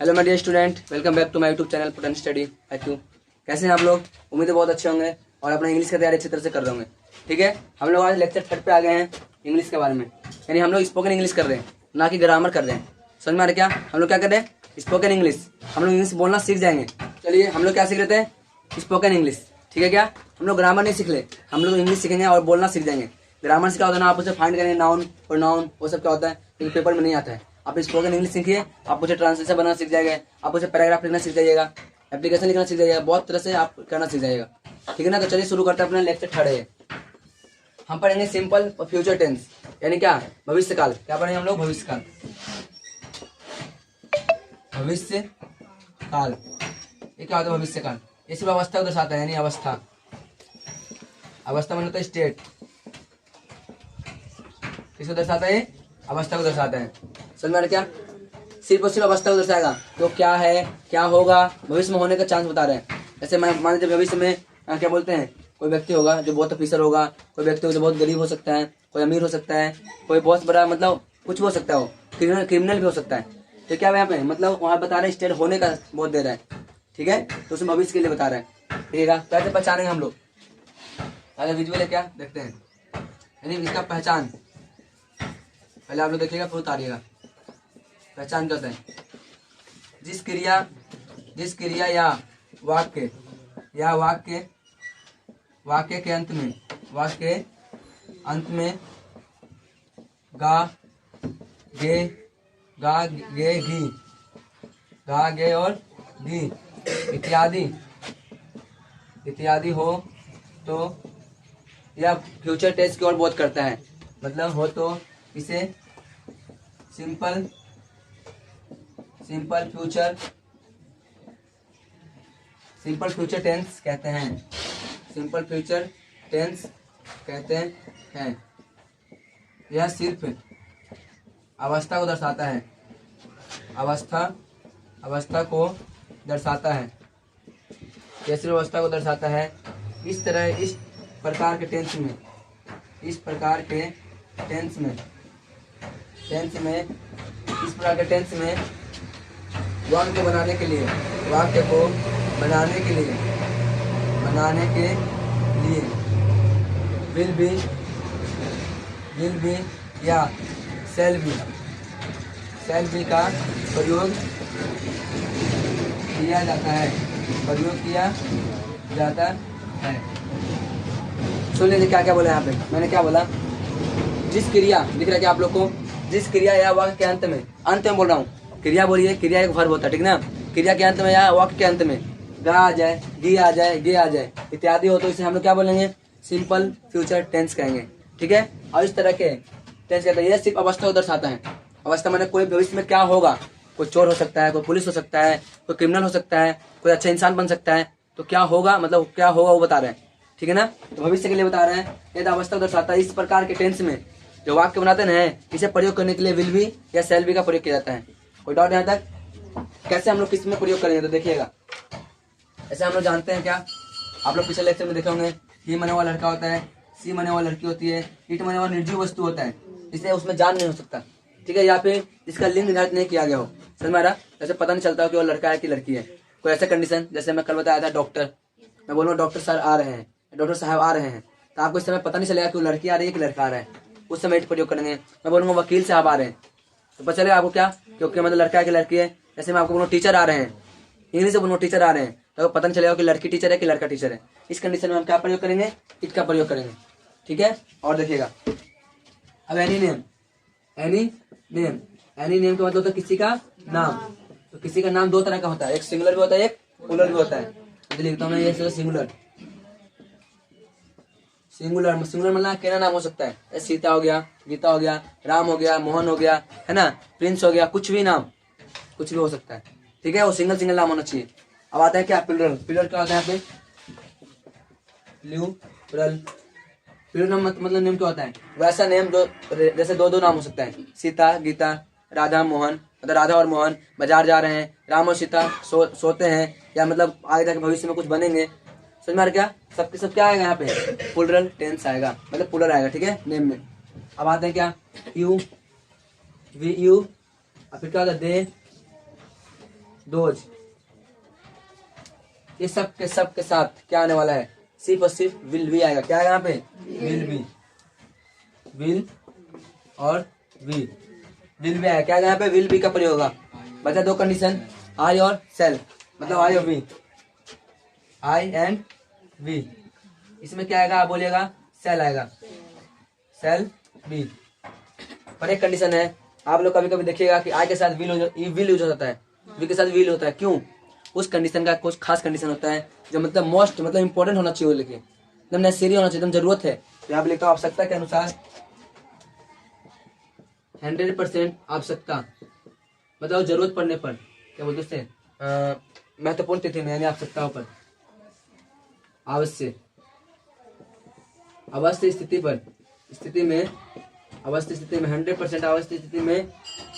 Hello my dear student, welcome back to my YouTube channel put and study IQ। कैसे हैं आप लोग? उम्मीद है बहुत अच्छे होंगे और अपना इंग्लिश की तैयारी अच्छी तरह से कर रहे होंगे। ठीक है, हम लोग आज लेक्चर 3 पे आ गए हैं इंग्लिश के बारे में। यानी हम लोग स्पोकन इंग्लिश कर रहे हैं, ना कि ग्रामर कर रहे हैं। समझ में आ रहा है क्या? हम लोग क्या कर रहे हैं? Spoken English. हम लोग इंग्लिश बोलना सीख जाएंगे। चलिए, हम लोग क्या सीख लेते हैं? Spoken English. ठीक है क्या? हम लोग ग्रामर नहीं सीख ले, हम लोग इंग्लिश सीखेंगे और बोलना सीख जाएंगे। ग्रामर से क्या होता है ना, आप उसे फाइंड करेंगे, नाउन और नाउन वो सब क्या होता है, लेकिन पेपर में नहीं आता है। आप स्पोकन इंग्लिश सीखिए, आप उसे ट्रांसलेशन बनाना सीख जाएगा, आप उसे पैराग्राफ लिखना सीख जाइएगा, एप्लीकेशन लिखना सीख जाइएगा, बहुत तरह से आप करना सीख जाइएगा। ठीक है ना? तो चलिए शुरू करते हैं अपना लेक्चर 3। हम पढ़ेंगे सिंपल और फ्यूचर टेंस, यानी क्या? भविष्य काल। क्या पढ़ेंगे हम लोग? भविष्य काल। भविष्य काल ये क्या होता है? भविष्य काल ये सिर्फ अवस्था को दर्शाता है, यानी अवस्था। अवस्था मतलब तो स्टेट। किसको दर्शाता है? अवस्था को दर्शाता है। समझ में आ रहा क्या? सिर्फ और सिर्फ अवस्था को दर्शाएगा, तो क्या है, क्या होगा, भविष्य में होने का चांस बता रहे हैं। जैसे मान लीजिए भविष्य में क्या बोलते हैं, कोई व्यक्ति होगा जो बहुत ऑफिसर होगा, कोई व्यक्ति होगा जो बहुत गरीब हो सकता है, कोई अमीर हो सकता है, कोई बहुत बड़ा मतलब कुछ भी हो सकता है, वो क्रिमिनल भी हो सकता है। तो क्या यहाँ पे मतलब वहाँ बता रहे हैं स्टेट होने का बहुत दे रहा है। ठीक है, तो उसमें भविष्य के लिए बता रहे हैं। ठीक है, कैसे पहचानेंगे हम लोग? पहले विजुअल है क्या देखते हैं, यानी इसका पहचान पहले आप लोग देखिएगा, फिर उतारिएगा। पहचान क्या होता है? जिस क्रिया या वाक्य के अंत में गा गे और गी इत्यादि हो तो यह फ्यूचर टेंस की ओर बोध करता है। मतलब हो तो इसे सिंपल फ्यूचर टेंस कहते हैं। सिंपल फ्यूचर टेंस कहते हैं। यह सिर्फ अवस्था को दर्शाता है। अवस्था को दर्शाता है। यह सिर्फ अवस्था को दर्शाता है। इस प्रकार के टेंस में वाक्य को बनाने के लिए विल बी या शैल बी का प्रयोग किया जाता है। सुन लीजिए क्या क्या बोला यहाँ पे। मैंने क्या बोला? जिस क्रिया, दिख रहा है क्या आप लोग को? जिस क्रिया या वाक्य के अंत में बोल रहा हूँ। क्रिया बोलिए, क्रिया एक वर्ब होता है, ठीक ना? क्रिया के अंत में या वाक्य के अंत में गा आ जाए, गी आ जाए, गे आ जाए इत्यादि हो तो इसे हम लोग क्या बोलेंगे? सिंपल फ्यूचर टेंस कहेंगे। ठीक है, और इस तरह के टेंस कहते हैं। यह सिर्फ अवस्था को दर्शाता है। अवस्था माने कोई भविष्य में क्या होगा, कोई चोर हो सकता है, कोई पुलिस हो सकता है, कोई क्रिमिनल हो सकता है, कोई अच्छा इंसान बन सकता है। तो क्या होगा, मतलब क्या होगा वो बता रहे हैं। ठीक है ना? तो भविष्य के लिए बता रहे हैं, यदि अवस्था को दर्शाता है। इस प्रकार के टेंस में जो वाक्य बनाते हैं, इसे प्रयोग करने के लिए विल बी या शैल बी का प्रयोग किया जाता है। कोई डाउट यहाँ तक? कैसे हम लोग किस में प्रयोग करेंगे तो देखिएगा। ऐसे हम लोग जानते हैं क्या, आप लोग पिछले लेक्चर में देखे होंगे, ही मने वाला लड़का होता है, सी मने वाला लड़की होती है, इट मने वाला निर्जीव वस्तु होता है, इसलिए उसमें जान नहीं हो सकता। ठीक है, या फिर इसका लिंग निर्धारित नहीं किया गया हो। समझ में आ रहा? जैसे पता नहीं चलता हो कि वो लड़का है कि लड़की है। कोई ऐसा कंडीशन, जैसे मैं कल बताया था डॉक्टर, मैं बोलूँ डॉक्टर सर आ रहे हैं, डॉक्टर साहब आ रहे हैं, तो आपको इस समय पता नहीं चलेगा कि वो लड़की आ रही है कि लड़का आ रहा है। उस समय प्रयोग करेंगे। मैं बोलूँगा वकील साहब आ रहे हैं, तो पता चलेगा आपको क्या, क्योंकि मतलब लड़का है कि लड़की है। जैसे मैं आपको बोलूँ टीचर आ रहे हैं, इंग्लिश से बोलूँ टीचर आ रहे हैं, तो पता नहीं चलेगा कि लड़की टीचर है कि लड़का टीचर है। इस कंडीशन में हम क्या प्रयोग करेंगे? इट का प्रयोग करेंगे। ठीक है, और देखिएगा अब एनी नेम का मतलब होता है किसी का नाम। तो किसी का नाम दो तरह का होता है, एक सिंगुलर भी होता है, एक प्लूरल भी होता है। तो लिखता हूँ मैं ये सिंगुलर मतलब अकेला नाम हो सकता है। सीता हो गया, गीता हो गया, राम हो गया, मोहन हो गया, है ना, प्रिंस हो गया, कुछ भी नाम, कुछ भी हो सकता है। ठीक है, वो सिंगल नाम होना चाहिए। अब आता है क्या? प्लूरल क्या होता है यहाँ पे? प्लूरल नाम मतलब नेम क्या होता है? वैसा नेम जो जैसे दो नाम हो सकता है, सीता, गीता, राधा, मोहन, मतलब राधा और मोहन बाजार जा रहे हैं, राम और सीता सोते हैं, या मतलब आगे जाके भविष्य में कुछ बनेंगे। समझ में आ रहा क्या? सबके सब क्या आएगा यहाँ पे? प्लूरल टेंस आएगा, मतलब प्लूरल आएगा। ठीक है, नेम में। अब आते हैं क्या? यू, वी यू, और फिर क्या होता है? दे, डोज, ये सब के साथ क्या आने वाला है, सिर्फ और सिर्फ विल बी आएगा। क्या है यहाँ पे, विल बी, विल और वी, विल बी आएगा। क्या है यहाँ पे, विल बी का प्रयोग होगा। बचा दो कंडीशन, आई और सेल, मतलब आई और वी, आई एंड वी। इसमें क्या आएगा, आप बोलिएगा सेल आएगा, सेल बी। पर एक कंडीशन है, आप लोग कभी कभी देखिएगा कि आई के साथ विल यूज हो जाता है, वी के साथ विल होता है। क्यों, उस कंडीशन का कुछ खास कंडीशन होता है जो मतलब मोस्ट मतलब इंपॉर्टेंट होना चाहिए, लेकिन एकदम नेसेसरी होना चाहिए, एकदम जरूरत है। तो यहाँ पे लिखता हूँ आवश्यकता के अनुसार, 100% आवश्यकता मतलब जरूरत पड़ने पर, क्या बोलते उससे, महत्वपूर्ण तिथि में यानी आवश्यकताओं पर, अवश्य स्थिति पर, स्थिति में, अवस्थित स्थिति में, 100% अवस्थित स्थिति में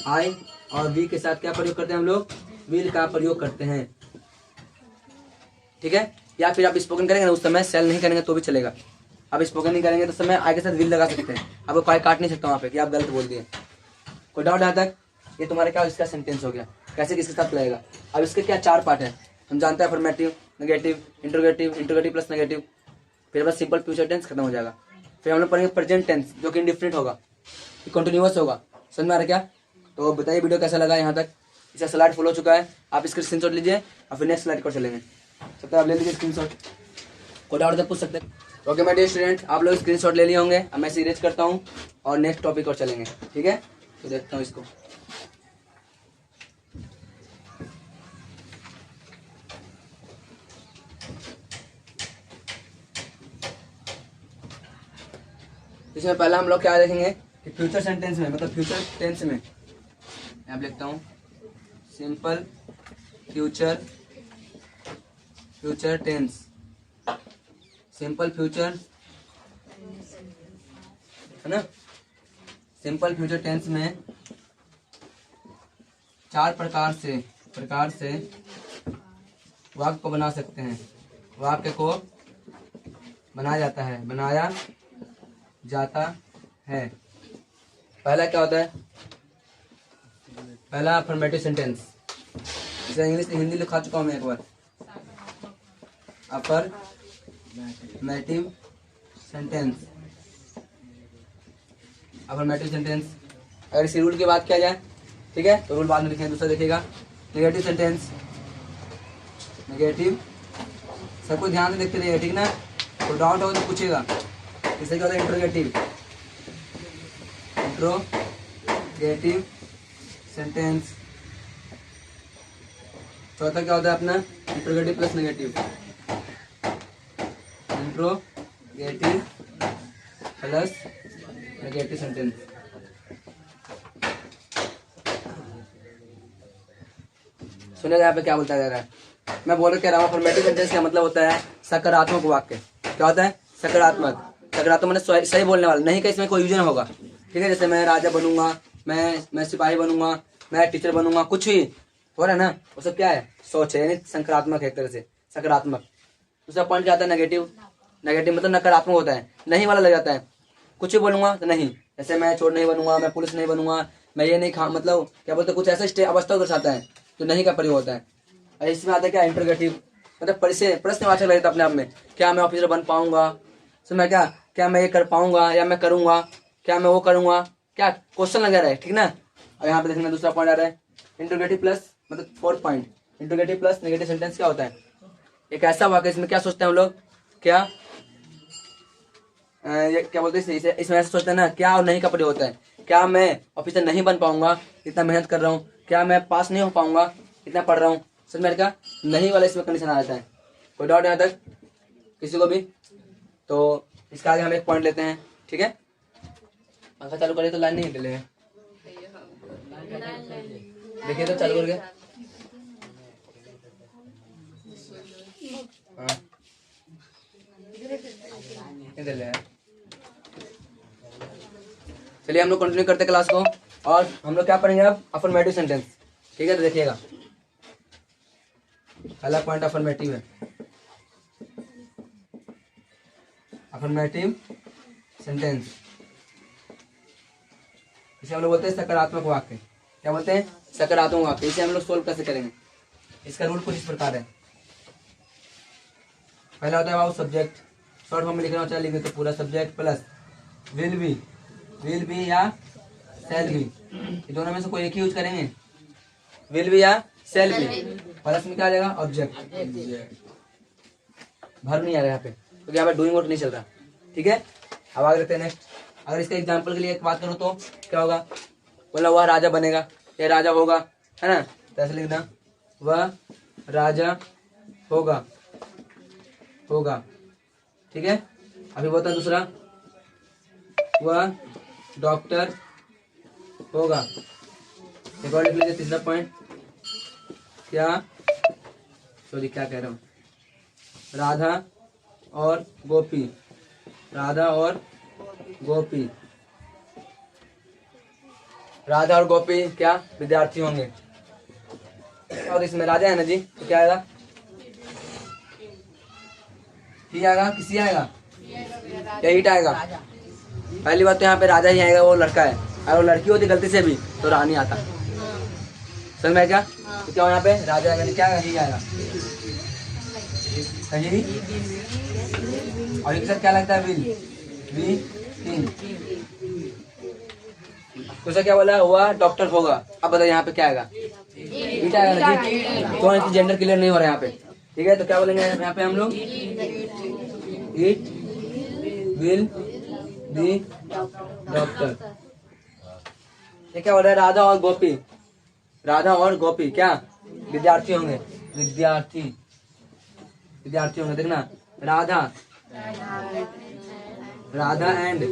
आई और वी के साथ क्या प्रयोग करते हैं हम लोग, विल का प्रयोग करते हैं। ठीक है, या फिर आप स्पोकन करेंगे ना उस समय सेल नहीं करेंगे तो भी चलेगा। आप स्पोकन नहीं करेंगे तो समय आई के साथ विल लगा सकते हैं, आपको कोई काट नहीं सकता वहाँ पे कि आप गलत बोल दिए। कोई डाउट यहाँ तक, ये तुम्हारे क्या इसका सेंटेंस हो गया, कैसे किसके साथ लगेगा। अब इसके क्या 4 पार्ट है, हम जानते हैं, affirmative, negative, interrogative, interrogative plus negative, फिर बस सिंपल फ्यूचर टेंस खत्म हो जाएगा। फिर हम लोग पढ़ेंगे प्रेजेंट टेंस जो कि इंडिफरेंट होगा, कंटिन्यूअस होगा। समझ में आ रहा क्या, तो बताइए वीडियो कैसा लगा यहाँ तक। इसका स्लाइड फुल हो चुका है, आप इसका स्क्रीनशॉट लीजिए और फिर नेक्स्ट स्लाइड को चलेंगे। सकता है आप ले लीजिए स्क्रीनशॉट, कोई डाउट तक पूछ सकते हैं। ओके माय डियर स्टूडेंट, आप लोग स्क्रीनशॉट ले लिए होंगे। अब मैं इसे इरेज करता हूँ और नेक्स्ट टॉपिक और चलेंगे। ठीक है, तो देखता हूँ इसको। इसमें पहला हम लोग क्या देखेंगे कि फ्यूचर सेंटेंस में, मतलब फ्यूचर टेंस में, यहाँ लिखता हूँ simple future tense, simple future है ना। सिंपल फ्यूचर टेंस में 4 प्रकार से वाक्य को बना सकते हैं, वाक्य को बनाया जाता है। पहला क्या होता है, पहला अफर्मेटिव सेंटेंस, इसे इंग्लिश हिंदी लिखा चुका हूँ मैं एक बार। Affirmative sentence, affirmative sentence. अगर इसी रूल की बात किया जाए, ठीक है, तो रूल बाद में लिखेंगे, दूसरा देखिएगा। नेगेटिव सेंटेंस, नेगेटिव, सबको ध्यान से देखते रहिए, ठीक ना। तो डाउट हो तो पूछेगा। इसे क्या होता है, इंट्रोगेटिव सेंटेंस। चौथा क्या होता है अपना, interrogative plus negative, interrogative plus negative sentence. सुनिएगा यहाँ पे क्या बोलता जा रहा है, मैं बोल के रहा हूँ। अफर्मेटिव सेंटेंस का मतलब होता है सकारात्मक वाक्य। क्या होता है, सकारात्मक मैंने सही बोलने वाला, नहीं कि इसमें कोई यूजन होगा। ठीक है, जैसे मैं राजा बनूंगा, मैं सिपाही बनूंगा, मैं टीचर बनूंगा, कुछ ही हो रहा है ना, वो सब क्या है, सोच है, यानी सकारात्मक है एक तरह से, सकारात्मक। दूसरा पॉइंट क्या आता है, नेगेटिव मतलब नकारात्मक होता है, नहीं वाला लग जाता है। कुछ ही बोलूंगा तो नहीं, जैसे मैं चोर नहीं बनूंगा, मैं पुलिस नहीं बनूंगा, मैं ये नहीं खा, मतलब क्या बोलते, कुछ ऐसा अवस्था दर्शाता है तो नहीं का प्रयोग होता है। और इसमें आता है क्या, इंट्रोगेटिव, मतलब प्रश्नवाचक लगता है अपने आप में, क्या मैं ऑफिसर बन पाऊंगा, मैं क्या मैं ये कर पाऊंगा, या मैं करूंगा, क्या मैं वो करूंगा, क्या क्वेश्चन लगा रहा है, ठीक ना। और यहाँ पे देखना दूसरा पॉइंट आ रहा है, इंट्रोगेटिव प्लस, मतलब 4th point, interrogative plus negative sentence क्या होता है, एक ऐसा वाक्य इसमें क्या सोचते हैं हम लोग, क्या ये क्या बोलते हैं इसमें ऐसा सोचते हैं ना, क्या और नहीं का प्रयोग होता है। क्या मैं ऑफिसर नहीं बन पाऊंगा, इतना मेहनत कर रहा हूँ, क्या मैं पास नहीं हो पाऊंगा, इतना पढ़ रहा हूँ, समझ में क्या, नहीं वाला इसमें कंडीशन आ जाता है। कोई डाउट यहाँ तक किसी को भी, तो इसका आगे हम एक पॉइंट लेते हैं। ठीक है, पंखा चालू करिए तो लाइन नहीं हिलेगा, देखिए तो चालू करके, हाँ चलिए हम लोग कंटिन्यू करते क्लास को, और हम लोग क्या पढ़ेंगे अब, अफर्मेटिव सेंटेंस। ठीक है, तो देखिएगा पहला पॉइंट अफर्मेटिव है, अफर्मेटिव सेंटेंस, इसे हम लोग बोलते हैं सकारात्मक वाक्य। क्या बोलते हैं, सकारात्मक वाक्य। इसे हम लोग सोल्व कैसे करेंगे, इसका रूल कुछ इस प्रकार है। पहला होता है अबाउट सब्जेक्ट, शॉर्ट फॉर्म में लिखना होता है, लिख देते पूरा सब्जेक्ट प्लस विल बी या सेल बी, ये दोनों में से कोई एक ही यूज करेंगे, विल बी या सेल बी, प्लस में क्या आ जाएगा ऑब्जेक्ट, भर नहीं आ रहा यहाँ पे क्योंकि यहाँ पे डूइंग वर्क नहीं चल रहा। ठीक है, अब आगे देखते हैं नेक्स्ट। अगर इसका एग्जांपल के लिए एक बात करूँ तो क्या होगा, बोला वह राजा बनेगा, ये राजा होगा, है ना, तो ऐसे लिखना वह राजा होगा। ठीक है, अभी बोलता है दूसरा, वह डॉक्टर होगा। एक और लिख लीजिए तीसरा पॉइंट, क्या कह रहा हूँ, राधा और गोपी क्या विद्यार्थी होंगे। और इसमें राजा है ना जी, तो क्या आएगा, ही आएगा, किसी आएगा, यही आएगा। पहली बात तो यहाँ पे राजा ही आएगा, वो लड़का है, अगर वो लड़की होती गलती से भी तो रानी आता। समझ में क्या, तो क्या यहाँ पे राजा आएगा, क्या आएगा, ही आएगा, कहीं और एक साथ क्या लगता है, विल तो क्या बोला, हुआ डॉक्टर होगा। अब बताइए यहाँ पे क्या आएगा, इट आएगा ना जी, तो जेंडर क्लियर नहीं हो रहा है यहाँ पे। ठीक है, तो क्या बोलेंगे यहाँ पे हम लोग, इट विल बी डॉक्टर। ये क्या बोल रहा है, राधा और गोपी क्या विद्यार्थी होंगे, देखना, राधा एंड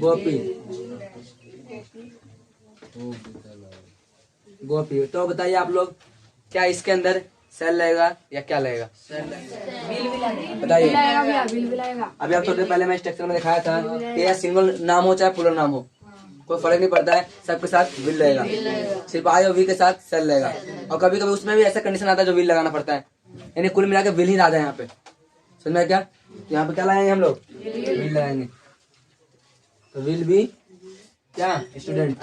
गोपी। तो बताइए आप लोग, क्या इसके अंदर सेल लगेगा या क्या लगेगा, बताइए। अभी आप थोड़ी देर पहले मैं स्ट्रक्चर में दिखाया था कि यह सिंगल नाम हो चाहे प्लूरल नाम हो, कोई फर्क नहीं पड़ता है, सबके साथ विल लगेगा, सिर्फ आई और वी के साथ सेल लगेगा। और कभी कभी उसमें भी ऐसा कंडीशन आता है जो विल लगाना पड़ता है, यानी कुल मिला के विल ही राजा है यहाँ पे। समझ में क्या, यहाँ पे क्या लगाएंगे हम लोग, विल लगाएंगे, तो विल बी क्या स्टूडेंट।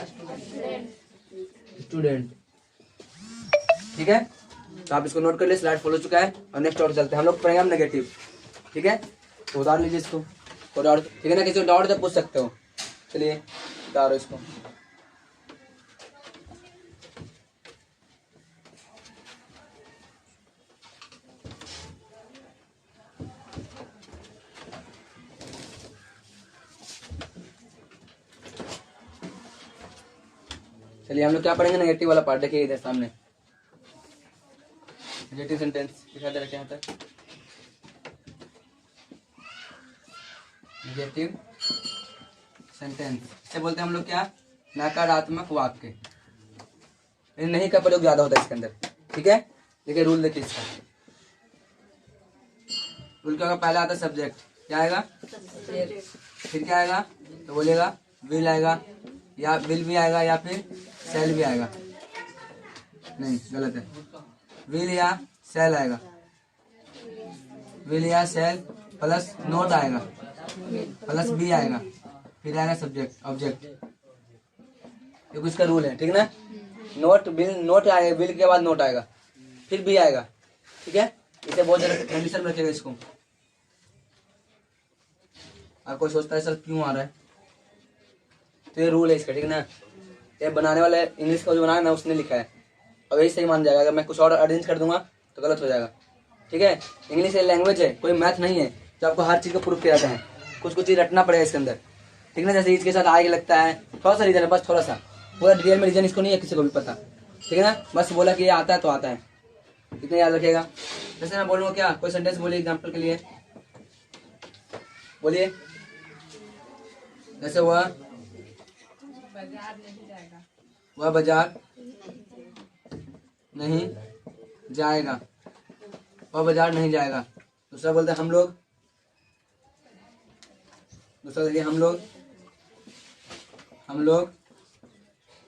ठीक है, तो आप इसको नोट कर ले, स्लाइड फॉलो चुका है। और नेक्स्ट और चलते हैं, हम लोग पढ़ेंगे हम नेगेटिव। ठीक है, तो उतार लीजिए इसको, डाउट, ठीक है ना, किसी को डाउट तो पूछ सकते हो। चलिए उतारो इसको। चलिए हम लोग क्या पढ़ेंगे, नेगेटिव वाला पार्ट। देखिए इधर सामने नेगेटिव सेंटेंस दिखा दे रखे यहाँ तक, नेगेटिव सेंटेंस इसे बोलते हैं हम लोग क्या, नकारात्मक वाक्य। नहीं का प्रयोग ज्यादा होता है इसके अंदर। ठीक है, देखिए रूल देखिए इसका, रूल क्या होगा, पहला आता है सब्जेक्ट, क्या आएगा, फिर क्या आएगा, तो बोलेगा विल आएगा, या विल भी आएगा, या फिर सेल भी आएगा। नहीं गलत है, विल या सेल आएगा, विल या सेल प्लस नोट आएगा, प्लस बी आएगा, फिर आएगा सब्जेक्ट ऑब्जेक्ट। ये कुछ का रूल है, ठीक ना। नोट विल, नोट आएगा, विल के बाद नोट आएगा, फिर बी आएगा। ठीक है, इसे बहुत ज्यादा कंडीशन में रखेगा इसको। और कोई सोचता है सर क्यों आ रहा है, तो ये रूल है इसका, ठीक ना। ये बनाने वाले इंग्लिश का जो बनाया ना उसने लिखा है, और यही सही मान जाएगा। अगर मैं कुछ और अरेंज कर दूंगा तो गलत हो जाएगा। ठीक है, इंग्लिश लैंग्वेज है, कोई मैथ नहीं है जो आपको हर चीज को प्रूफ किया जाता है। कुछ कुछ चीज रटना पड़ेगा इसके अंदर, ठीक ना। जैसे इसके साथ आगे लगता है, थोड़ा सा रीजन है, बस थोड़ा सा, पूरा डिटेल में रीजन इसको नहीं है किसी को भी पता, ठीक है ना। बस बोला कि ये आता है तो आता है, इतना याद रखिएगा। जैसे मैं बोलूँगा क्या, कोई सेंटेंस बोलिए एग्जाम्पल के लिए, बोलिए। जैसे वह बाजार नहीं जाएगा, वह बाजार नहीं जाएगा। दूसरा बोलते हैं हम लोग, दूसरा देखिए हम लोग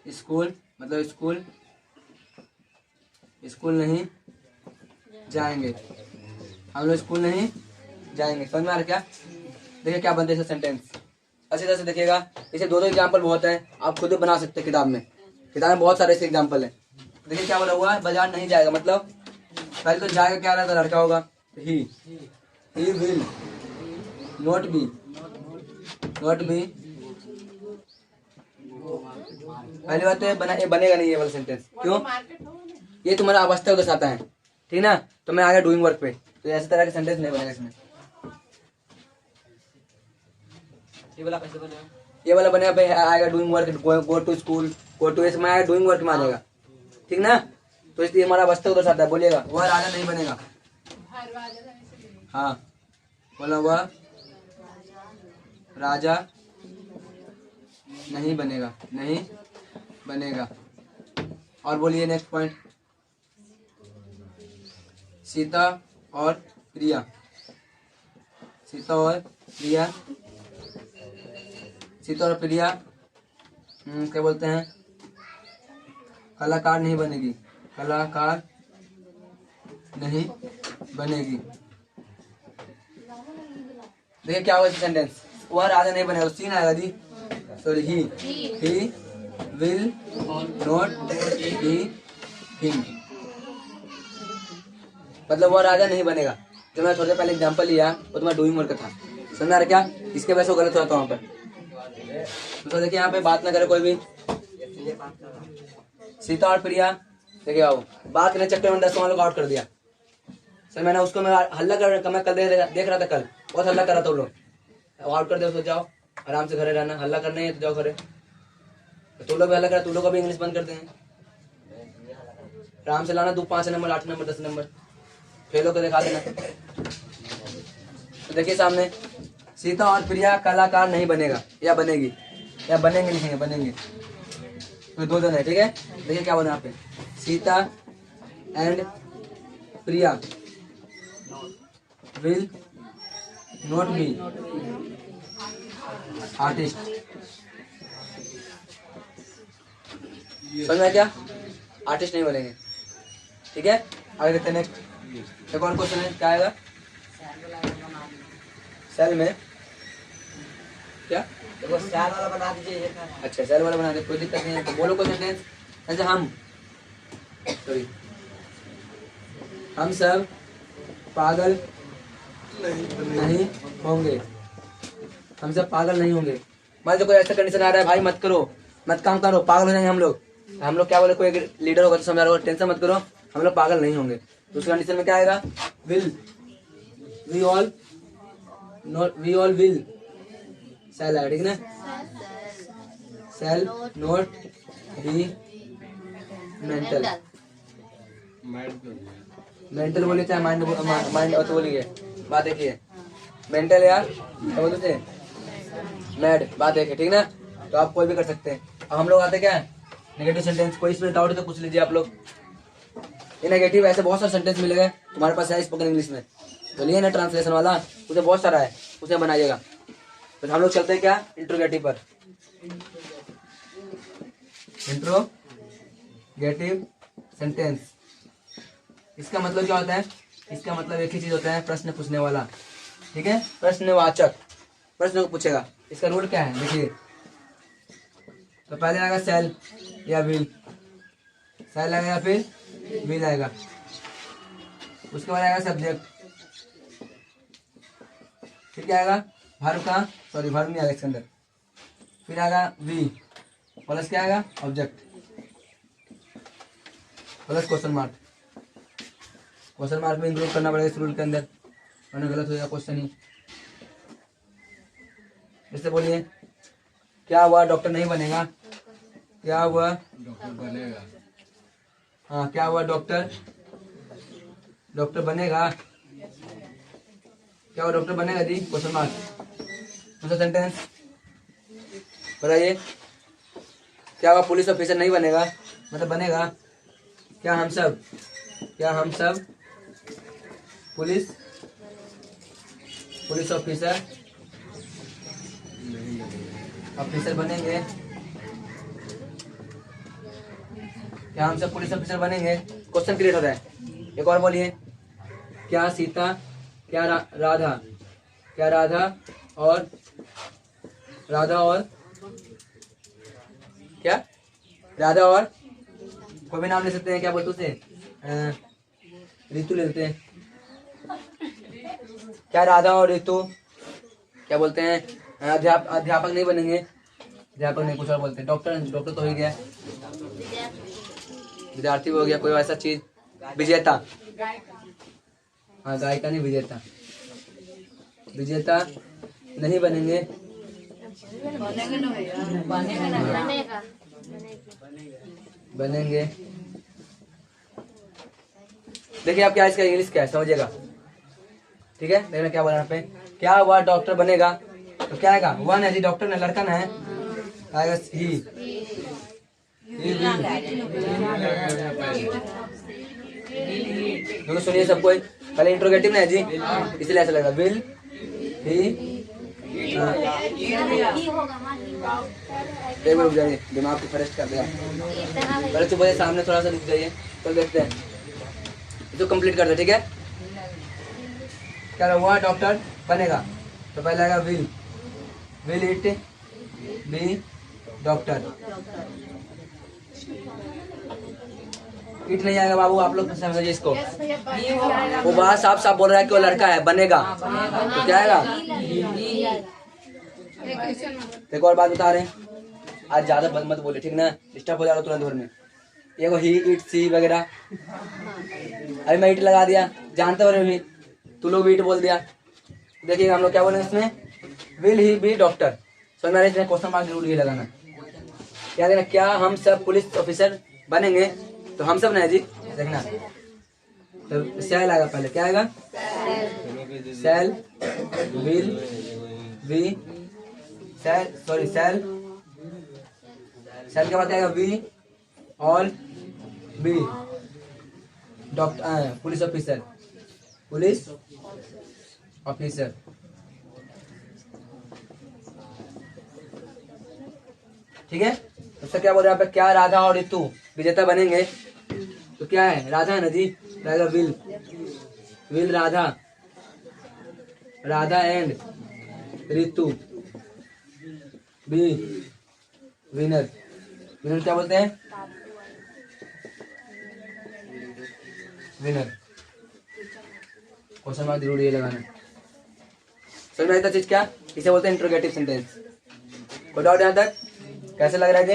स्कूल, मतलब स्कूल नहीं जाएंगे, हम लोग स्कूल नहीं जाएंगे। समझ में आ रहा क्या। देखिए क्या बनते हैं सेंटेंस, अच्छी तरह से देखिएगा। इसे दो एग्जाम्पल बहुत है, आप खुद भी बना सकते हैं किताब में बहुत सारे ऐसे एग्जाम्पल है। देखिए क्या बोला हुआ है, बाजार नहीं जाएगा, मतलब पहले तो जाएगा क्या रहता, लड़का होगा, ही विल नॉट बी पहली बात तो ये बनेगा नहीं ये वाला सेंटेंस। क्यों? ये तुम्हारा अवस्था को दर्शाता है, ठीक ना। तो मैं आ गया डूइंग वर्क पे, तो ऐसे तरह के सेंटेंस नहीं बनेगा इसमें। ये वाला बनेगा भाई, आएगा doing work, go to school, go to, इसमें आएगा डूइंग वर्क में आ जाएगा, ठीक ना। तो इसलिए हमारा अवस्था को दर्शाता है। बोलिएगा वह राजा नहीं बनेगा। हाँ बोला, वह राजा नहीं बनेगा। और बोलिए नेक्स्ट पॉइंट, सीता और प्रिया क्या बोलते हैं, कलाकार नहीं बनेगी। देखिए क्या हुआ सेंटेंस, वह राजा नहीं बनेगा, सीन आएगा दी, sorry he will not be him, मतलब वह राजा नहीं बनेगा। जो मैं थोड़ी देर पहले एग्जांपल लिया वो तुम्हारा डूइंग वर्क था, समझ आ रहा क्या, इसके वजह से गलत होता है वहाँ पर। तो देखिए यहाँ पे बात ना करे कोई भी, सीता और प्रिया, देखिए आओ बात करने चक्कर में 10 लोग आउट कर दिया। सर मैंने उसको मैं हल्ला कर, मैं कल देख रहा था, कल बहुत हल्ला कर रहा था वो लोग, आउट कर दे उसको, जाओ आराम से घरे रहना, हल्ला करना है तो जाओ घरे। तो लोग भी हल्ला कर, तू लोग भी इंग्लिश बंद करते हैं, आराम से लाना, तू 5 नंबर 8 नंबर 10 नंबर फेल होकर दिखा देना। तो देखिए सामने, सीता और प्रिया कलाकार नहीं बनेगा, या बनेगी, या बनेंगे लिखेंगे, बनेंगे, तो 2 जन है, ठीक है। देखिए क्या बना यहाँ पे, Sita and Priya will not B artist. समझ में क्या, आर्टिस्ट नहीं बनेंगे, ठीक है। आगे देखते हैं नेक्स्ट, एक और क्वेश्चन है, क्या आएगा, सेल में क्या, देखो सेल वाला बना दीजिए। अच्छा सेल वाला बना दे, कोई दिक्कत नहीं है। तो बोलो कोई सेंटेंस, ऐसे हम सब पागल नहीं होंगे, हम सब पागल नहीं होंगे। मान लो कोई ऐसा कंडीशन आ रहा है, भाई मत करो, मत काम करो, पागल हो जाएंगे हम लोग क्या बोले, कोई लीडर होगा तो समझा रहा होगा, टेंशन मत करो, हम लोग पागल नहीं होंगे। तो उस कंडीशन में क्या आएगा, will, we all will, shall आएगा, ठीक ना, सेल नॉट बी मेंटल बोलिए चाहे माइंड तो बोलिए, बात देखिए, मेंटल या क्या बोलते थे, मैड, बात देखिए, ठीक ना। तो आप कोई भी कर सकते हैं। अब हम लोग आते क्या है, नेगेटिव सेंटेंस, कोई इसमें डाउट है तो पूछ लीजिए आप लोग। ये नेगेटिव ऐसे बहुत सारे सेंटेंस मिलेंगे तुम्हारे पास है स्पोकन इंग्लिश में, तो लिए ना ट्रांसलेशन वाला, उसे बहुत सारा है, उसे बनाइएगा। तो हम लोग चलते हैं क्या, इंट्रोगेटिव पर। इंट्रोगेटिव सेंटेंस, इसका मतलब क्या होता है, इसका मतलब एक ही चीज होता है, प्रश्न पूछने वाला, ठीक है, प्रश्नवाचक, प्रश्न को पूछेगा। इसका रूल क्या है देखिए, तो पहले आएगा सेल या विल, सेल आएगा या फिर विल आएगा, उसके बाद आएगा सब्जेक्ट, फिर क्या आएगा वर्ब का, सॉरी वर्ब नहीं आएगा इसके अंदर, फिर आएगा वी प्लस क्या आएगा ऑब्जेक्ट प्लस क्वेश्चन मार्क में इंक्लूड करना पड़ेगा इस रूल के अंदर, वरना गलत हो जाएगा क्वेश्चन ही। जैसे बोलिए, क्या हुआ डॉक्टर नहीं बनेगा, क्या हुआ डॉक्टर बनेगा, हाँ क्या हुआ डॉक्टर बनेगा, क्या हुआ डॉक्टर बनेगा दी, क्वेश्चन मार्क। दूसरा सेंटेंस बताइए, क्या हुआ पुलिस ऑफिसर नहीं बनेगा, मतलब बनेगा, क्या हम सब पुलिस ऑफिसर बनेंगे, क्या हम सब पुलिस ऑफिसर बनेंगे, क्वेश्चन क्रिएट हो रहा है। एक और बोलिए, क्या सीता, क्या राधा और क्या राधा और कोई भी नाम ले सकते हैं, क्या बोलते उसे, ऋतु ले लेते हैं। क्या राधा और ऋतु क्या बोलते हैं, अध्यापक नहीं बनेंगे, अध्यापक नहीं, कुछ और बोलते हैं। डॉक्टर, डॉक्टर तो हो ही गया, विद्यार्थी हो गया, कोई ऐसा चीज। विजेता, हाँ गायिका नहीं, विजेता, विजेता नहीं बनेंगे, बनेंगे। देखिए आप क्या इसका इंग्लिश क्या है समझिएगा, ठीक है। देखना क्या बोला यहाँ पे, क्या वह डॉक्टर बनेगा, तो क्या आएगा, वन है जी, डॉक्टर ना लड़का ना है, आएगा ही दोनों। सुनिए सब कोई, पहले इंट्रोगेटिव ना है जी, इसलिए ऐसा लगा, विल ही। एक रुक जाइए, दिमाग को फ्रेश कर दिया, पहले सुबह सामने थोड़ा सा रुक जाइए, तो देखते हैं तो कंप्लीट कर दे, ठीक है। क्या हुआ, डॉक्टर बनेगा, तो पहले आएगा will, will it be doctor. It नहीं आएगा बाबू, आप लोग समझिए इसको, वो बात साफ साफ बोल रहा है कि वो लड़का है, बनेगा, तो क्या आएगा। एक और बात बता रहे हैं, आज ज्यादा बंद मत बोले, ठीक ना, डिस्टर्ब हो जा रहा तुरंत भर में। ये वो ही इट सी वगैरह, अरे मैं इट लगा दिया, जानते हो भी, तू लोग भी इट बोल दिया। देखिए हम लोग क्या बोले इसमें, विल ही बी डॉक्टर, समझ में इसमें क्वेश्चन मार्क जरूर ये लगाना, क्या देना, क्या हम सब पुलिस ऑफिसर बनेंगे, तो हम सब ना है जी, देखना तो सेल आएगा पहले, क्या आएगा, shall, will we, shall sorry shall, shall के बाद आएगा we, all, be doctor, police officer, police officer, ठीक है। तो क्या बोल रहे हैं यहाँ पे, क्या राधा और ऋतु विजेता बनेंगे, तो क्या है, राधा है ना जी, रहेगा will, will Radha, Radha and Ritu be winner, winner क्या बोलते हैं, विनर, क्वेश्चन मार्क जरूर ये लगाना। समझ में आता चीज क्या, इसे बोलते हैं इंट्रोगेटिव सेंटेंस। कोई डाउट यहाँ तक, कैसे लग रहा है जी,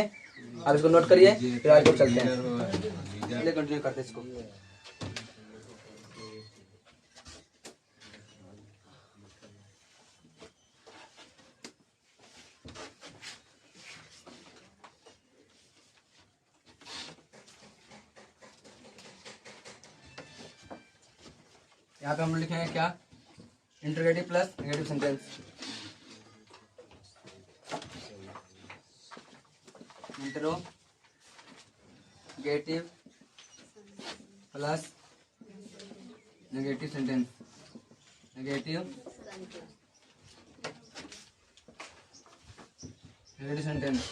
आप इसको नोट करिए, फिर आगे चलते हैं, चलिए कंटिन्यू करते हैं इसको। यहाँ पे हम लिखेंगे क्या, interrogative plus negative sentence, interrogative plus negative sentence, negative sentence,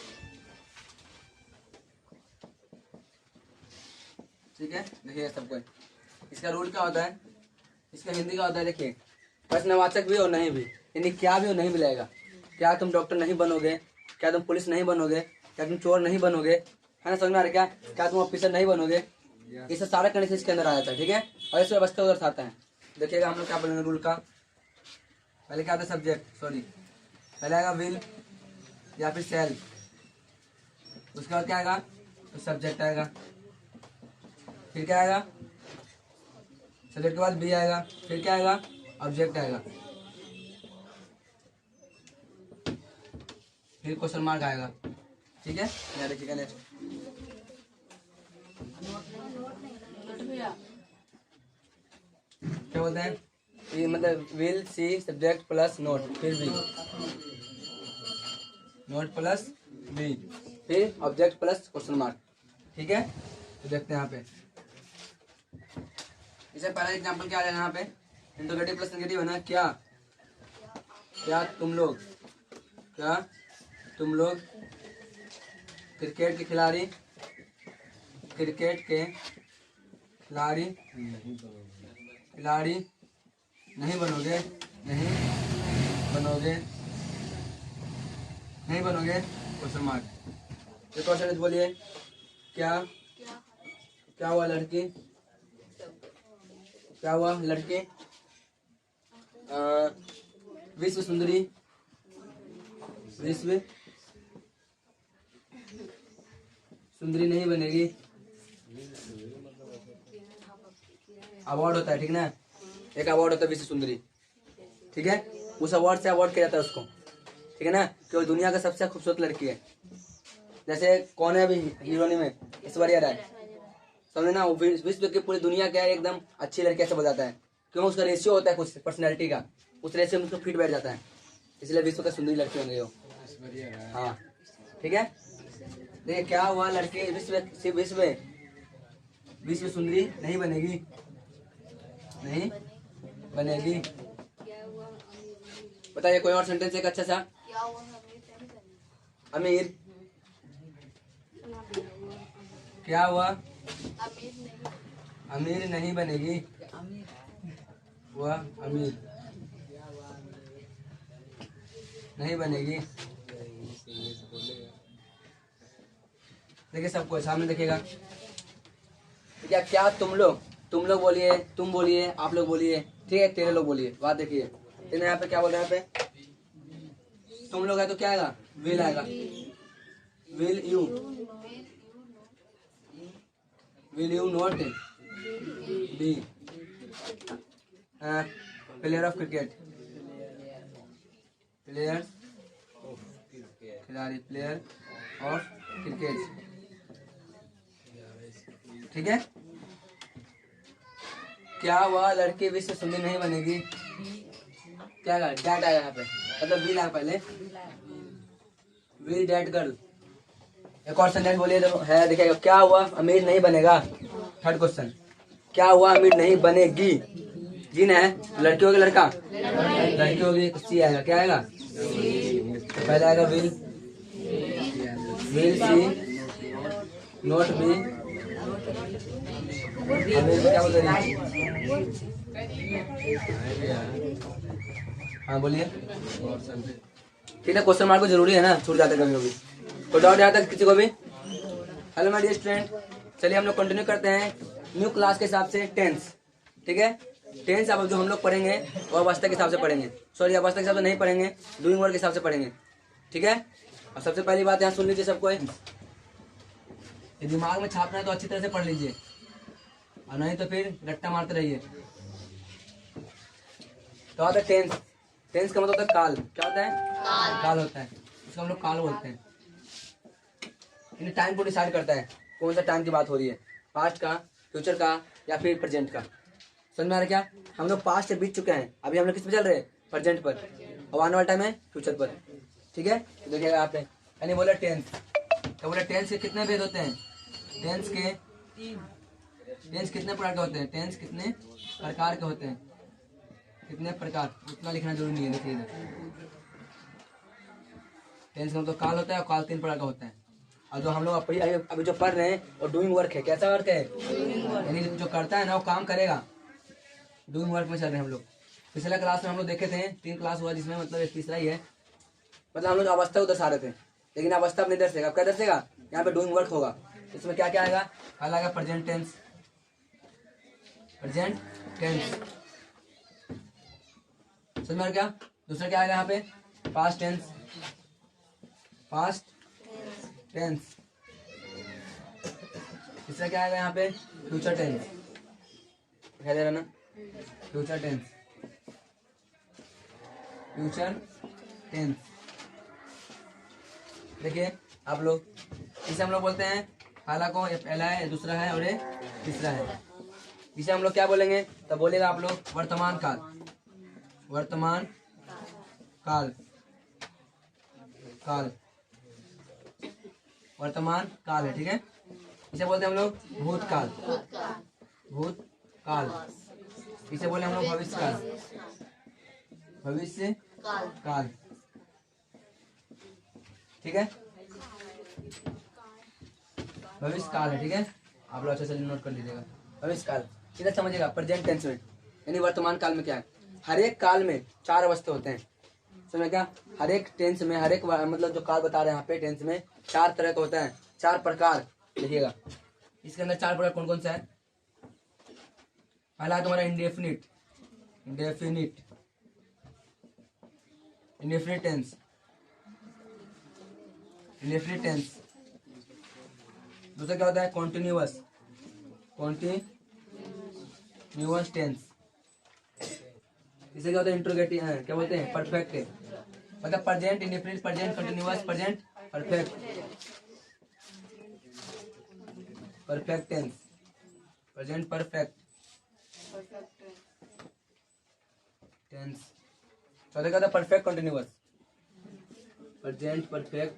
ठीक है। देखिए सबको इसका रूल क्या होता है, इसका हिंदी का होता है, देखिए प्रश्नवाचक भी और नहीं भी, यानी क्या भी और नहीं भी लगेगा। क्या तुम डॉक्टर नहीं बनोगे, क्या तुम पुलिस नहीं बनोगे, क्या तुम चोर नहीं बनोगे, है ना, समझ में आ रहा है, क्या तुम ऑफिसर नहीं बनोगे, ये सब सारा कंडीशन इसके अंदर आ जाता है, ठीक है। और इसमें व्यवस्था उधर आता है, देखिएगा हम लोग क्या बोलेंगे रूल का, पहले क्या आता है सब्जेक्ट, सॉरी पहले आएगा विल या फिर सेल, उसके बाद क्या आएगा, तो सब्जेक्ट आएगा, फिर क्या आएगा, सब्जेक्ट के बाद बी आएगा, फिर क्या आएगा, ऑब्जेक्ट आएगा, फिर क्वेश्चन मार्क आएगा, ठीक है। यहाँ देखिएगा नेक्स्ट, क्या बोलते हैं, ये मतलब will see subject plus note, फिर बी, नोट प्लस बी, फिर ऑब्जेक्ट प्लस क्वेश्चन मार्क, ठीक है। तो देखते हैं यहाँ पे, इसे पहला एग्जांपल क्या आ जाएगा यहाँ पे, इंट्रोगेटिव प्लस नेगेटिव है ना, क्या क्या तुम लोग, क्या तुम लोग क्रिकेट के खिलाड़ी, क्रिकेट के खिलाड़ी खिलाड़ी नहीं बनोगे, नहीं बनोगे, नहीं बनोगे, क्वेश्चन मार्क। एक क्वेश्चन बोलिए, क्या क्या हुआ लड़की, क्या हुआ लड़की, विश्व सुंदरी, विश्व सुंदरी नहीं बनेगी। अवार्ड होता है, ठीक ना, एक अवार्ड होता है विश्व सुंदरी, ठीक है, उस अवार्ड से अवार्ड किया जाता है उसको, ठीक है ना, कि वो दुनिया का सबसे खूबसूरत लड़की है। जैसे कौन है अभी हीरोइन में, ऐश्वर्या राय, समझे ना, वो विश्व की पूरी दुनिया क्या है एकदम अच्छी लड़की ऐसे बताता है, क्यों उसका रेशियो होता है कुछ पर्सनैलिटी का, उस रेशियो में उसको फिट बैठ जाता है, इसलिए विश्व का सुंदरी लड़की होंगे वो। हाँ ठीक है, देखिए क्या हुआ लड़की विश्व विश्व विश्व सुंदरी नहीं बनेगी, नहीं बनेगी। बताइए कोई और सेंटेंस एक अच्छा सा। अमीर, क्या हुआ, अमीर नहीं बनेगी, वह अमीर नहीं बनेगी। देखिए सबको सामने देखिएगा, क्या क्या तुम लोग बोलिए, तुम बोलिए, आप लोग बोलिए, ठीक है, तेरे लोग बोलिए। बात देखिए तेरे यहाँ पे क्या बोल रहे हैं, यहाँ पे तुम लोग है तो क्या आएगा, विल आएगा, will you not be player of cricket, player खिलाड़ी, प्लेयर ऑफ क्रिकेट, ठीक है। क्या हुआ लड़की विश्व सुंदरी नहीं बनेगी, क्या आएगा, डैट आएगा यहाँ पे, मतलब विल आएगा पहले, विल डैट गर्ल। एक और सेंटेंस बोलिए तो है, देखिएगा क्या हुआ अमीर नहीं बनेगा। थर्ड क्वेश्चन, क्या हुआ अमीर नहीं बनेगी, जिन है लड़की होगी, लड़का लड़की होगी तो सी आएगा, क्या आएगा, तो पहले आएगा विल सी नॉट बी, अमीर क्या बोल रही, हाँ बोलिए, ठीक है, क्वेश्चन मार्क को जरूरी है ना, छूट जाता है कभी कभी, कोई डाउट यहाँ तक किसी को भी। हेलो माय डियर स्टूडेंट, चलिए हम लोग कंटिन्यू करते हैं न्यू क्लास के हिसाब से टेंस, ठीक है। टेंस अब जो हम लोग पढ़ेंगे वो अवस्था के हिसाब से पढ़ेंगे, सॉरी अवस्था के हिसाब से नहीं पढ़ेंगे, डूइंग वर्ड के हिसाब से पढ़ेंगे, ठीक है। और सबसे पहली बात यहाँ सुन लीजिए सबको, ये दिमाग में छापना है तो अच्छी तरह से पढ़ लीजिए, और नहीं तो फिर रट्टा मारते रहिए। तो होता है टेंस, टेंस का मतलब होता है काल, क्या होता है, काल होता है, उसको हम लोग काल बोलते हैं। इन टाइम को डिसाइड करता है कौन सा टाइम की बात हो रही है, पास्ट का, फ्यूचर का या फिर प्रेजेंट का। समझ में आ रहा है क्या, हम लोग पास्ट से बीत चुके हैं, अभी हम लोग किस पे चल रहे हैं, प्रेजेंट पर, और आने वाला टाइम है फ्यूचर पर, ठीक है। तो देखिएगा यहाँ पे यानी बोला टेंस, तो बोला टेंस के कितने भेद होते हैं, टेंस कितने प्रकार के होते हैं, टेंस कितने प्रकार के होते हैं, कितने प्रकार, उतना लिखना जरूरी नहीं है, देखिएगा टेंस का मतलब काल होता है, और काल 3 प्रकार का होता है। और जो हम लोग अभी जो पढ़ रहे हैं और डूइंग वर्क है, कैसा वर्क है, यानी जो करता है ना वो काम करेगा, डूइंग वर्क में चल रहे हैं हम लोग। पिछला क्लास में हम लोग देखे थे 3 क्लास हुआ, जिसमें मतलब एक तीसरा ही है, मतलब हम लोग अवस्था को दर्शा रहे थे, लेकिन अवस्था नहीं दर्शेगा, अब क्या दर्शेगा, यहाँ पे डूइंग वर्क होगा, इसमें क्या क्या आएगा, पहला आएगा प्रेजेंट टेंस, प्रेजेंट टेंस, समझ में क्या। दूसरा क्या आएगा यहाँ पे, पास्ट टेंस, पास्ट टेंस। तीसरा क्या आएगा यहाँ पे, फ्यूचर टेंस, दिखाई दे रहा ना, फ्यूचर टेंस, फ्यूचर टेंस। देखिए आप लोग, इसे हम लोग बोलते हैं, पहला को ये पहला है, दूसरा है और ये तीसरा है। इसे हम लोग क्या बोलेंगे, तो बोलेगा आप लोग वर्तमान काल, वर्तमान काल, काल वर्तमान काल है, ठीक है। इसे बोलते हैं हम लोग भूतकाल, भूतकाल। इसे बोले हम लोग भविष्य काल, भविष्य काल, ठीक है, भविष्य काल है, ठीक है। आप लोग अच्छे से नोट कर लीजिएगा, भविष्य काल इधर समझिएगा। प्रेजेंट टेंस में यानी वर्तमान काल में क्या है, हर एक काल में 4 अवस्था होते हैं, समझ क्या, हर एक टेंस में, हर एक मतलब जो काल बता रहे हैं यहाँ पे टेंस में 4 तरह का होता है, 4 प्रकार, देखिएगा इसके अंदर 4 प्रकार कौन कौन सा है? पहला है तुम्हारा indefinite, indefinite indefinite tense, indefinite tense. दूसरा क्या होता है? Continuous, continuous tense. इसे क्या होता है? इंट्रोगेटिव, क्या बोलते हैं? परफेक्ट है, मतलब present indefinite, present continuous, present perfect, perfect tense, present perfect tense. चौथा क्या होता है? Perfect continuous, present perfect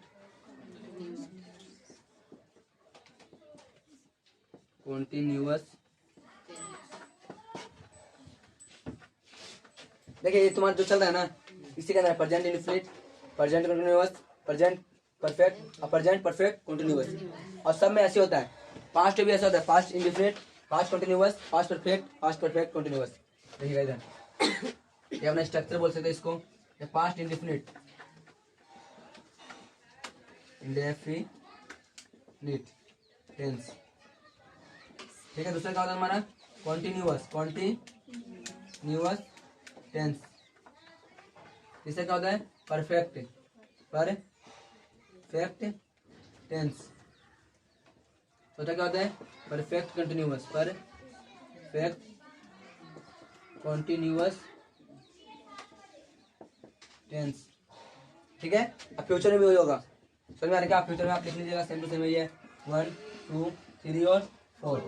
continuous. देखिए ये तुम्हारा जो चल रहा है ना, इसी का नाम है present indefinite, present continuous, present perfect और प्रेजेंट परफेक्ट कंटिन्यूअस। और सब में ऐसे होता है, पास्ट भी ऐसा होता है, past indefinite, past continuous, past perfect continuous. देखिएगा इधर ये अपना स्ट्रक्चर बोल सकते हैं इसको, ये पास्ट इंडेफिनिट, इंडेफिनिट टेंस, ठीक है। दूसरा क्या होता है हमारा? Continuous, continuous tense. तीसरा क्या होता है? Perfect, perfect tense. चौथा क्या होता है? Perfect continuous, perfect continuous tense, ठीक है। अब फ्यूचर में भी वही होगा, समझ में आ रहा है क्या? फ्यूचर में आप लिख लीजिएगा सेम टू सेम वही है, 1 2 3 और 4।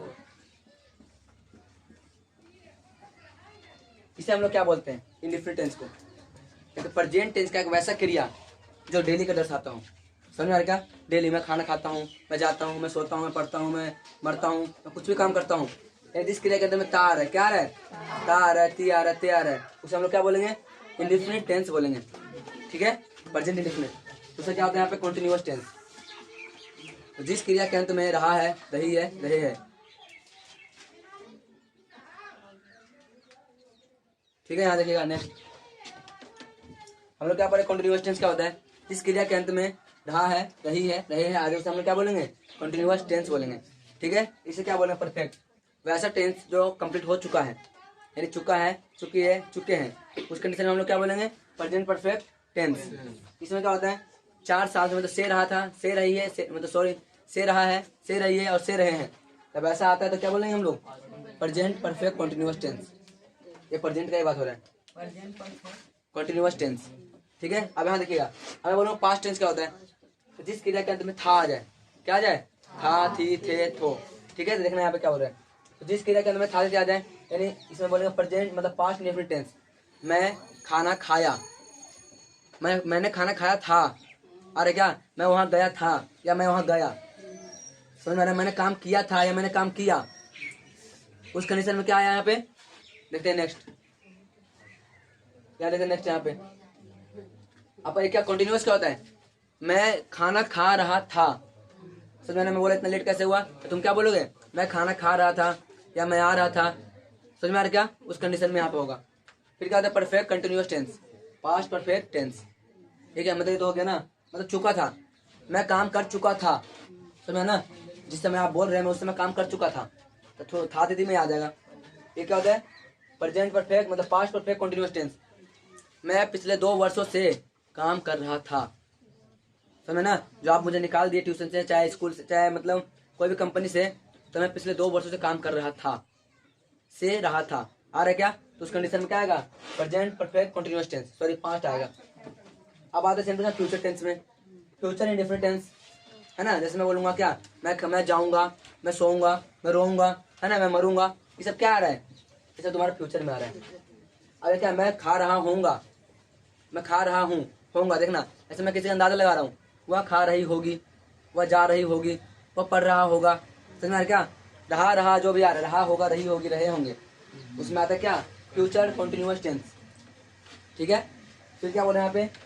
इसे हम लोग क्या बोलते हैं? इंडेफिनिट टेंस को। तो प्रेजेंट टेंस का एक वैसा क्रिया जो डेली का दर्शाता हूँ, समझ में आ रहा है क्या? डेली मैं खाना खाता हूँ, मैं जाता हूँ, मैं सोता हूँ, मैं पढ़ता हूँ, मैं मरता हूँ, मैं कुछ भी काम करता हूँ, जिस क्रिया के अंदर में तार है, क्या है? तार है, ती आ रहा है, ते आ रहा है, उसे हम लोग क्या बोलेंगे? इंडेफिनिट टेंस बोलेंगे, ठीक है। Present indefinite. दूसरा क्या होता है यहाँ पे? Continuous tense. तो जिस क्रिया के अंत में रहा है, रही है, रहे है, ठीक है। यहाँ देखिएगा नेक्स्ट हम लोग क्या पढ़े? कॉन्टिन्यूअस टेंस क्या होता है? जिस क्रिया के अंत में रहा है, रही है, रहे हैं, आगे से हम लोग क्या बोलेंगे? कॉन्टिन्यूअस टेंस बोलेंगे, ठीक है। इसे क्या बोलेंगे? परफेक्ट। वैसा टेंस जो कंप्लीट हो चुका है, यानी चुका है, चुकी है, चुके हैं, उस कंडीशन में हम लोग क्या बोलेंगे? Present perfect tense. इसमें क्या होता है? 4 साल से मतलब से रहा था, से रही है, मतलब सॉरी, से रहा है, से रही है और से रहे हैं, जब ऐसा आता है तो क्या बोलेंगे हम लोग? Present perfect continuous tense. ये प्रेजेंट का ही बात हो रहा है, कंटिन्यूअस टेंस, ठीक है। अब यहाँ देखिएगा, हमें बोलूँ पास्ट टेंस क्या होता है? तो जिस क्रिया के अंत में था आ जाए, क्या आ जाए? था, थी, थे, थो, ठीक है। तो देखना यहाँ पे क्या हो रहा है? तो जिस क्रिया के अंत में था आ जाए, यानी इसमें बोलेंगे प्रेजेंट मतलब पास्ट इंडेफिनिट टेंस। मैं खाना खाया, मैंने खाना खाया था, अरे क्या मैं वहां गया था या मैं वहां गया, समझ में आ रहा है? मैंने काम किया था या मैंने काम किया, उस कंडीशन में क्या आया यहाँ पे? देखते हैं नेक्स्ट, क्या देखते हैं नेक्स्ट यहाँ पे? अब क्या कंटिन्यूअस क्या होता है? मैं खाना खा रहा था, समझ में? मैं बोला इतना लेट कैसे हुआ, तो तुम क्या बोलोगे? मैं खाना खा रहा था या मैं आ रहा था, समझ में आ रहा क्या? उस कंडीशन में यहाँ पे होगा। फिर क्या होता है? Perfect continuous tense, past perfect tense, ठीक है। मतलब ये तो हो गया ना, मतलब चुका था, मैं काम कर चुका था, समझ ना? जिस समय आप बोल रहे हैं मैं उस समय काम कर चुका था, तो था दीदी में आ जाएगा। ये क्या होता है? प्रेजेंट परफेक्ट मतलब पास्ट परफेक्ट कंटिन्यूअस टेंस। मैं पिछले 2 वर्षों से काम कर रहा था, समझ ना? जो आप मुझे निकाल दिए ट्यूशन से, चाहे स्कूल से, चाहे मतलब कोई भी कंपनी से, तो मैं पिछले 2 वर्षों से काम कर रहा था, से रहा था, आ रहा है क्या? तो उस कंडीशन में क्या आएगा? Present perfect continuous tense, sorry past आएगा। अब आते हैं फ्यूचर टेंस में, फ्यूचर इंडेफिनिट टेंस, है ना? जैसे मैं बोलूंगा क्या? मैं जाऊंगा, मैं सोऊंगा, मैं रोऊंगा, है ना? मैं मरूंगा, ये सब क्या आ रहा है? ये सब तुम्हारा फ्यूचर में आ रहा है। अरे क्या? मैं खा रहा हूँगा, मैं खा रहा हूँ, होऊंगा, देखना ऐसे मैं किसी का अंदाजा लगा रहा हूँ, वह खा रही होगी, वह जा रही होगी, वह पढ़ रहा होगा, समझ में आ रहा क्या? रहा जो भी आ रहा है, रहा होगा, रही होगी, रहे होंगे, उसमें आता है क्या? फ्यूचर कंटिन्यूअस टेंस, ठीक है। फिर क्या बोल रहे हैं यहाँ पे?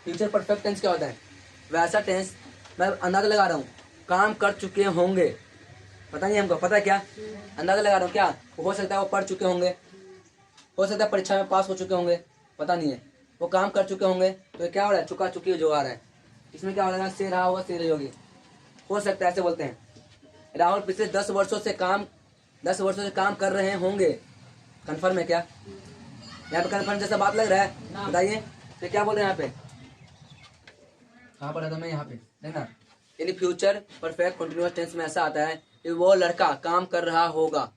फ्यूचर परफेक्ट टेंस क्या होता है? वैसा टेंस, मैं अंदाजा लगा रहा हूँ, काम कर चुके होंगे, पता नहीं हमको, पता है क्या? अंदाजा लगा रहा हूँ, क्या हो सकता है? वो पढ़ चुके होंगे, हो सकता है परीक्षा में पास हो चुके होंगे, पता नहीं है, वो काम कर चुके होंगे, तो ये क्या हो रहा है? चुका चुकी जो आ रहा है, इसमें क्या हो रहा है? से रहा होगा, से रही होगी, हो सकता है, ऐसे बोलते हैं। राहुल पिछले 10 वर्षों से काम कर रहे होंगे। कंफर्म है क्या? यहाँ पे कंफर्म जैसा बात लग रहा है, बताइए। तो क्या बोल रहे हैं यहाँ पे? कहाँ पढ़ा था मैं? यहाँ पे देखना, यानी फ्यूचर परफेक्ट कंटिन्यूअस टेंस में ऐसा आता है कि वो लड़का काम कर रहा होगा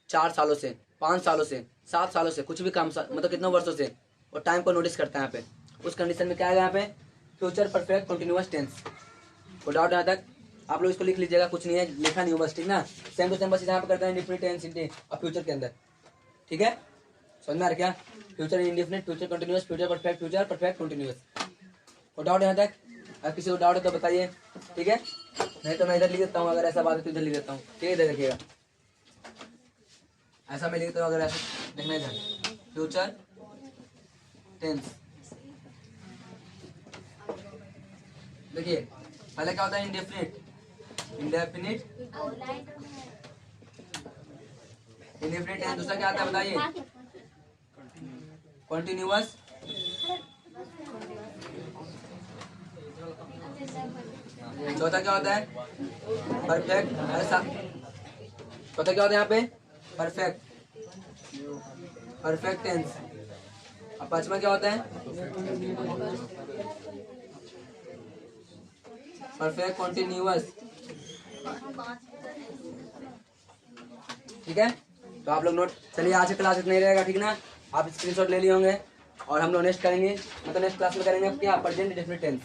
4 सालों से, 5 सालों से, 7 सालों से, कुछ भी काम मतलब कितने वर्षों से, और टाइम को नोटिस करता है यहाँ पे। उस कंडीशन में क्या आएगा यहाँ पे? Future perfect continuous tense. वो डाउट यहाँ तक आप लोग इसको लिख लीजिएगा, कुछ नहीं है, लिखा नहीं हो बस, ठीक ना। सेम टू सेम बस यहाँ पे करते हैं इंडेफिनिट टेंस और फ्यूचर के अंदर, ठीक है। समझ में आ रहा क्या? Future indefinite, future continuous, future perfect continuous. वो डाउट यहाँ तक? अगर किसी को डाउट है तो बताइए, ठीक है। नहीं तो मैं इधर लिख देता हूँ, अगर ऐसा बात है तो इधर लिख देता हूँ, ठीक है। इधर देखिएगा, ऐसा मैं लिख देता हूँ, अगर ऐसा देखना इधर फ्यूचर टेंस। देखिए पहले क्या होता है? Indefinite, indefinite tense. दूसरा क्या आता है बताइए? कंटिन्यूअस, चौथा क्या होता है? परफेक्ट। ऐसा चौथा क्या होता है यहाँ पे? Perfect tense. और पांचवा क्या होता है? परफेक्ट कंटिन्यूअस, ठीक है। तो आप लोग नोट, चलिए आज की क्लास इतना ही रहेगा, ठीक ना। आप स्क्रीनशॉट ले लिए होंगे और हम लोग नेक्स्ट करेंगे, मतलब नेक्स्ट क्लास में करेंगे क्या? Present indefinite tense.